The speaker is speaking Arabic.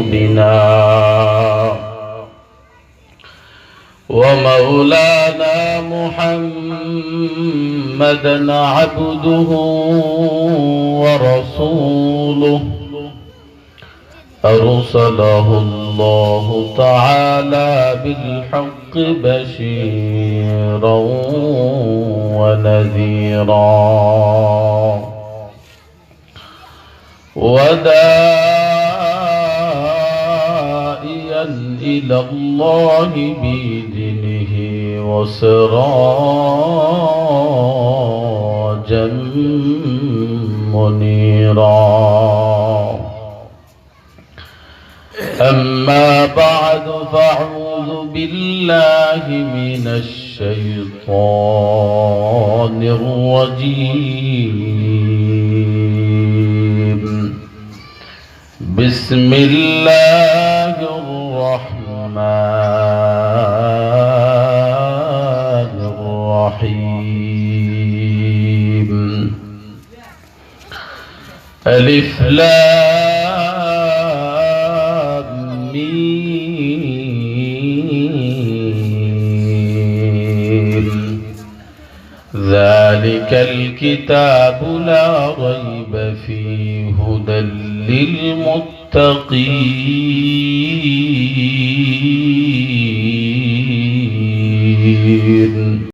سيدنا ومولانا محمدا عبده ورسوله أرسله الله تعالى بالحق بشيرا ونذيرا وداعيا إلى الله بإذنه وسراجا منيرا. أما بعد فأعوذ بالله من الشيطان الرجيم. بسم الله الرحمن الرحيم. ألف لام ميم. ذلك الكتاب لا ريب فيه هدى للمتقين.